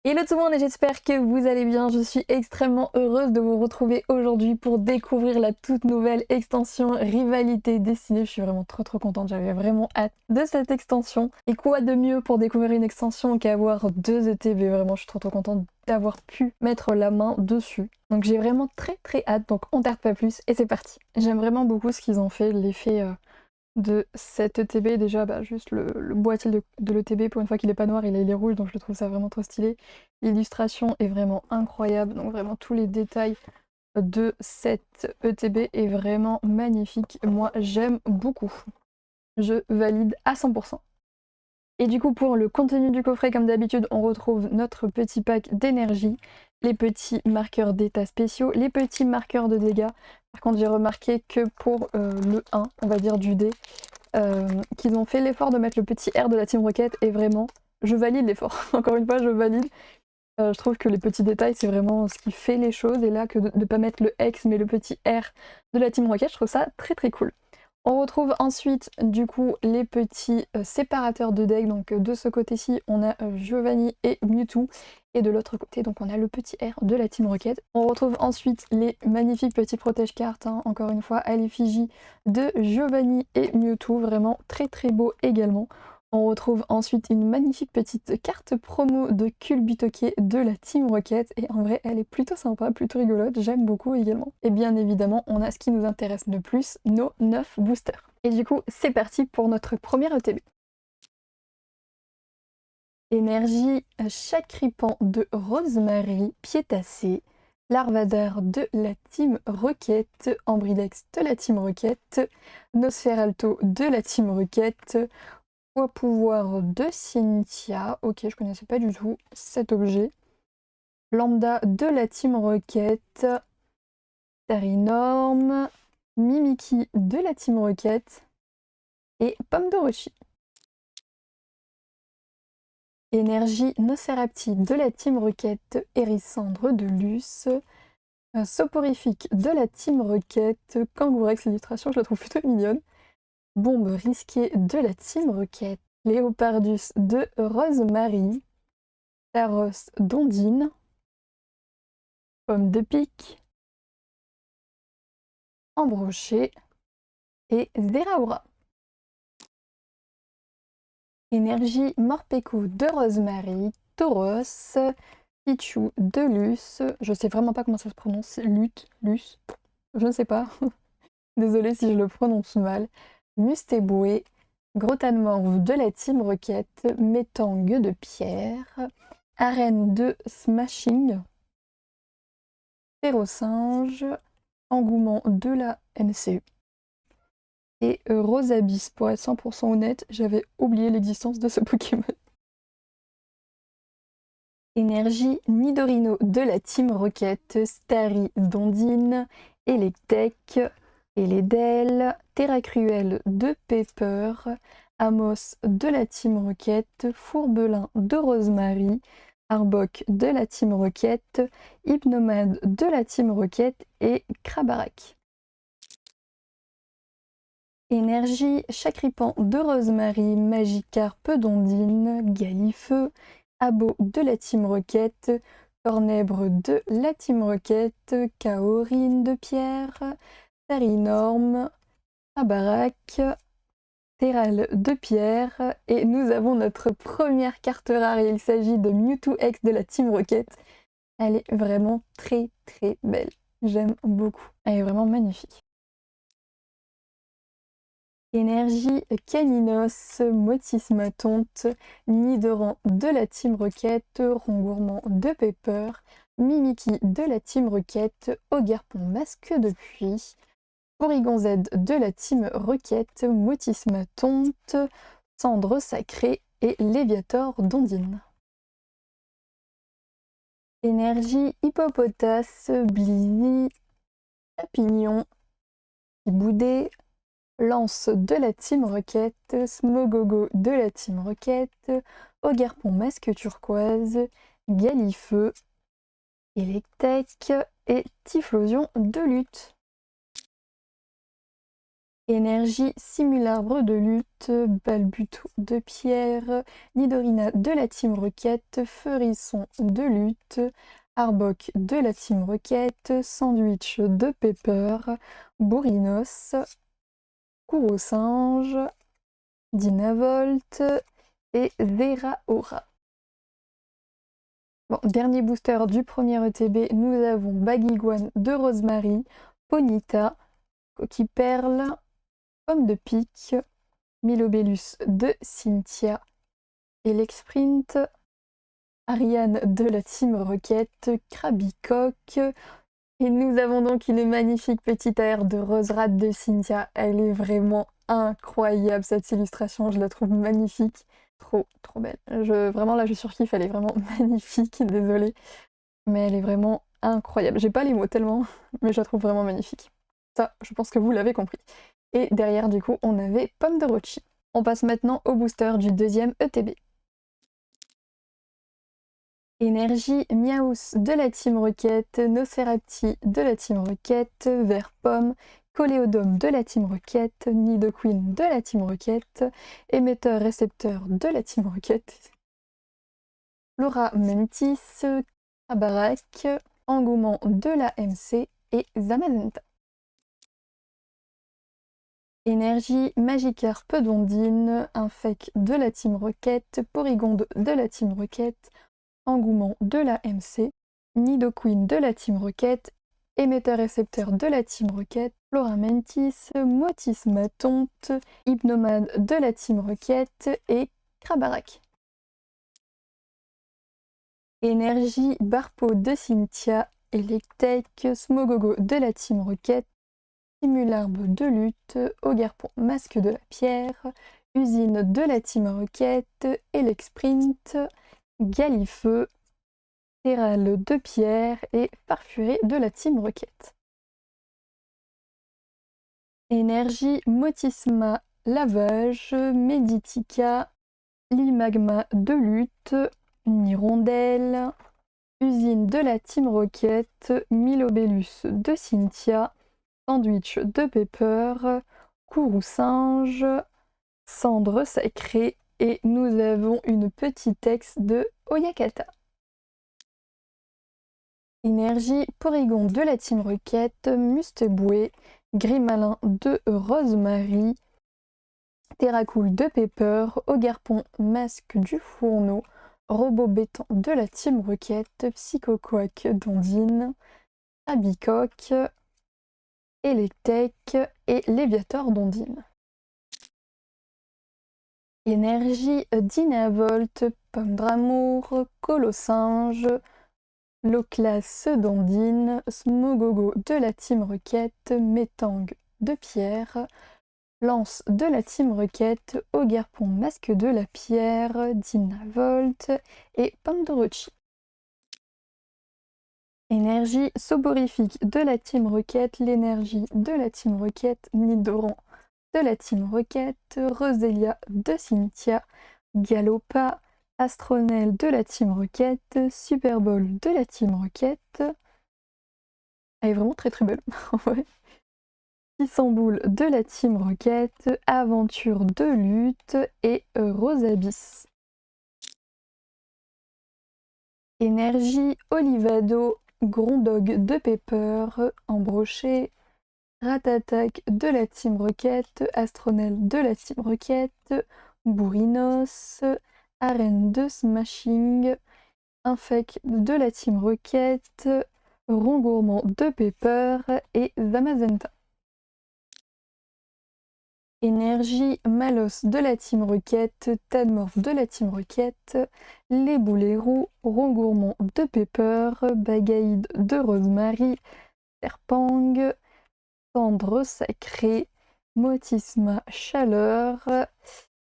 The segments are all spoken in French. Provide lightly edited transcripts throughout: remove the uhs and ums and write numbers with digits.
Hello tout le monde et j'espère que vous allez bien. Je suis extrêmement heureuse de vous retrouver aujourd'hui pour découvrir la toute nouvelle extension Rivalité Destinée. Je suis vraiment trop contente, j'avais vraiment hâte de cette extension. Et quoi de mieux pour découvrir une extension qu'avoir deux ETB, vraiment je suis trop contente d'avoir pu mettre la main dessus. Donc j'ai vraiment très hâte, donc on tarde pas plus et c'est parti. J'aime vraiment beaucoup ce qu'ils ont fait, l'effet de cet ETB. Déjà juste le boîtier de l'ETB, pour une fois qu'il est pas noir, il est rouge, donc je trouve ça vraiment trop stylé. L'illustration est vraiment incroyable, donc vraiment tous les détails de cet ETB est vraiment magnifique. Moi j'aime beaucoup, je valide à 100%. Et du coup pour le contenu du coffret, comme d'habitude, on retrouve notre petit pack d'énergie, les petits marqueurs d'état spéciaux, les petits marqueurs de dégâts. Par contre j'ai remarqué que pour le 1, on va dire du dé, qu'ils ont fait l'effort de mettre le petit R de la Team Rocket, et vraiment je valide l'effort. Encore une fois je valide. Je trouve que les petits détails c'est vraiment ce qui fait les choses, et là que de ne pas mettre le X mais le petit R de la Team Rocket, je trouve ça très cool. On retrouve ensuite du coup les petits séparateurs de deck, donc de ce côté-ci on a Giovanni et Mewtwo, et de l'autre côté donc on a le petit R de la Team Rocket. On retrouve ensuite les magnifiques petits protège-cartes, encore une fois à l'effigie de Giovanni et Mewtwo, vraiment très beau également. On retrouve ensuite une magnifique petite carte promo de Culbutoke de la Team Rocket, et en vrai elle est plutôt sympa, plutôt rigolote, j'aime beaucoup également. Et bien évidemment on a ce qui nous intéresse le plus, nos 9 boosters. Et du coup c'est parti pour notre premier ETB. Énergie Chacripant de Rosemary, Piétassé, Larvadar de la Team Rocket, Ambrilex de la Team Rocket, Nosferalto de la Team Rocket, Poids pouvoir de Cynthia, ok je connaissais pas du tout cet objet, Lambda de la Team Rocket, Tarinorm, Mimiki de la Team Rocket et Pomme de Rochi. Énergie Nocerapti de la Team Rocket, Hérissandre de Luce, Soporifique de la Team Rocket, Kangourex, l'illustration je la trouve plutôt mignonne, Bombe risquée de la Team Rocket, Léopardus de Rosemary, Taros d'Ondine, Pomme de pique, Embroché et Zeraora. Énergie Morpeko de Rosemary, Tauros, Pichu de Luce, je sais vraiment pas comment ça se prononce, Luce, je ne sais pas, désolée si je le prononce mal, Mustéboué, Grotanmorve de la Team Rocket, Métang de Pierre, Arène de Smashing, Férocinge, Engouement de la MCU. Et Rosabis, pour être 100% honnête, j'avais oublié l'existence de ce Pokémon. Énergie Nidorino de la Team Rocket, Starry d'Ondine, Electek, Eledel, Terracruel de Pepper, Amos de la Team Rocket, Fourbelin de Rosemary, Arbok de la Team Rocket, Hypnomade de la Team Rocket et Krabarak. Énergie Chacripant de Rosemary, Magikarp d'Ondine, Galifeu, Abo de la Team Rocket, Cornèbre de la Team Rocket, Kaorine de Pierre, Tarinorm, Abarak, Terral de Pierre, et nous avons notre première carte rare, et il s'agit de Mewtwo X de la Team Rocket. Elle est vraiment très belle, j'aime beaucoup, elle est vraiment magnifique. Énergie Caninos, Motismatonte, Nidoran de la Team Rocket, Rongourmand de Pepper, Mimiki de la Team Rocket, Ogarpon Masque de Pluie, Porygon Z de la Team Rocket, Motismatonte, Cendre Sacrée et Léviator d'Ondine. Énergie Hippopotas, Blizzy, Chapignon, Boudé, Lance de la Team Rocket, Smogogo de la Team Rocket, Ogarpon Masque Turquoise, Galifeu, Electek et Typhlosion de Lutte. Énergie, Simularbre de lutte, Balbuto de pierre, Nidorina de la Team Rocket, Feurisson de lutte, Arbok de la Team Rocket, Sandwich de Pepper, Bourrinos, Singe, Dynavolt et Zeraora. Bon, dernier booster du premier ETB, nous avons Baguiguane de Rosemary, Ponyta, Coquille Perle, Pomme de Pique, Milobellus de Cynthia, Elexprint, Ariane de la Team Rocket, Krabicoque, et nous avons donc une magnifique petite AR de Roserade de Cynthia. Elle est vraiment incroyable cette illustration, je la trouve magnifique, trop belle. Vraiment là je surkiffe, elle est vraiment magnifique, désolée, mais elle est vraiment incroyable. J'ai pas les mots tellement, mais je la trouve vraiment magnifique. Ça, je pense que vous l'avez compris. Et derrière, du coup, on avait Pomme de Rochi. On passe maintenant au booster du deuxième ETB. Énergie, Miaous de la Team Rocket, Nocerati de la Team Rocket, Vert Pomme, Coléodome de la Team Rocket, Nidoqueen de la Team Rocket, Émetteur-récepteur de la Team Rocket, Flora Mentis, Abarak, Engouement de la MC et Zamazenta. Énergie, Magikarp d'Ondine, Infect de la Team Rocket, Porygonde de la Team Rocket, Engouement de la MC, Nidoqueen de la Team Rocket, Émetteur-récepteur de la Team Rocket, Floramentis, Motis Matonte, Hypnomade de la Team Rocket et Krabarak. Énergie, Barpo de Cynthia, Electek, Smogogo de la Team Rocket, Simularbre de lutte, Ogarpon masque de la pierre, Usine de la Team Rocket, Elexprint, Galifeu, Terral de pierre et Farfuré de la Team Rocket. Énergie, Motisma lavage, Meditica, Limagma de lutte, Nirondelle, Usine de la Team Rocket, Milobellus de Cynthia, Sandwich de Pepper, Singe, Cendre sacrée et nous avons une petite ex de Oyakata. Énergie, Porygon de la Team Rocket, Musteboué, Grimalin de Rosemary, Terracool de Pepper, Ogarpon masque du fourneau, Robot béton de la Team Rocket, Psychoquack d'Ondine, Abicoque, Electek et Léviator d'Ondine. Énergie, Dynavolt, Pomme d'Amour, Colossinge, Loclas d'Ondine, Smogogo de la Team Rocket, Métang de pierre, Lance de la Team Rocket, Ogarpon masque de la pierre, Dynavolt et Pomme de Rochi. Énergie, Soborifique de la Team Rocket, l'énergie de la Team Rocket, Nidoran de la Team Rocket, Roselia de Cynthia, Galopa, Astronel de la Team Rocket, Super Bowl de la Team Rocket. Elle est vraiment très belle. Ouais. Kissamboule de la Team Rocket, Aventure de lutte et Rosabis. Énergie, Olivado, Grondog de Pepper, Embroché, Ratatak de la Team Rocket, Astronel de la Team Rocket, Bourrinos, Arène de Smashing, Infect de la Team Rocket, Rongourmand de Pepper et Zamazenta. Énergie, Malos de la Team Rocket, Tadmorph de la Team Rocket, Les Boulets Roux, Rongourmand de Pepper, Bagaïde de Rosemary, Serpang, Cendre sacrée, Motisma chaleur,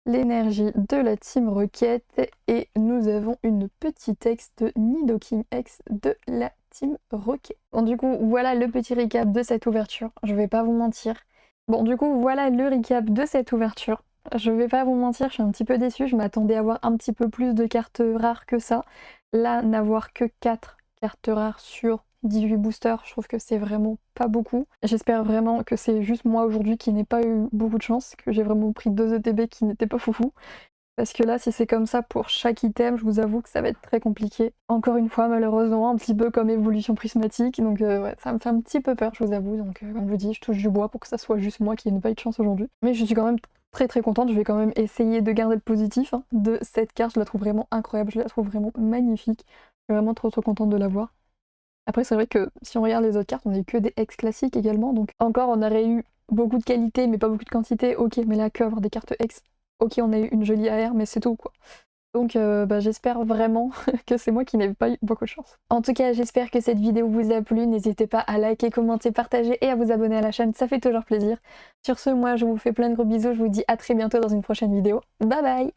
l'énergie de la Team Rocket et nous avons une petite ex de Nidoking X de la Team Rocket. Bon du coup voilà le petit recap de cette ouverture, je vais pas vous mentir. Bon du coup voilà le recap de cette ouverture. Je vais pas vous mentir, je suis un petit peu déçue, je m'attendais à avoir un petit peu plus de cartes rares que ça. Là, n'avoir que 4 cartes rares sur 18 boosters, je trouve que c'est vraiment pas beaucoup. J'espère vraiment que c'est juste moi aujourd'hui qui n'ai pas eu beaucoup de chance, que j'ai vraiment pris 2 ETB qui n'étaient pas foufou. Parce que là, si c'est comme ça pour chaque item, je vous avoue que ça va être très compliqué. Encore une fois, malheureusement, un petit peu comme évolution prismatique, donc ouais, ça me fait un petit peu peur, je vous avoue. Donc comme je vous dis, je touche du bois pour que ça soit juste moi qui n'ai pas eu de chance aujourd'hui. Mais je suis quand même très contente, je vais quand même essayer de garder le positif de cette carte, je la trouve vraiment incroyable, je la trouve vraiment magnifique. Je suis vraiment trop contente de l'avoir. Après, c'est vrai que si on regarde les autres cartes, on n'est que des ex classiques également, donc encore on aurait eu beaucoup de qualité mais pas beaucoup de quantité, ok, mais là que avoir des cartes ex, ok, on a eu une jolie AR, mais c'est tout quoi. Donc j'espère vraiment que c'est moi qui n'ai pas eu beaucoup de chance. En tout cas, j'espère que cette vidéo vous a plu. N'hésitez pas à liker, commenter, partager et à vous abonner à la chaîne, ça fait toujours plaisir. Sur ce, moi je vous fais plein de gros bisous, je vous dis à très bientôt dans une prochaine vidéo. Bye bye!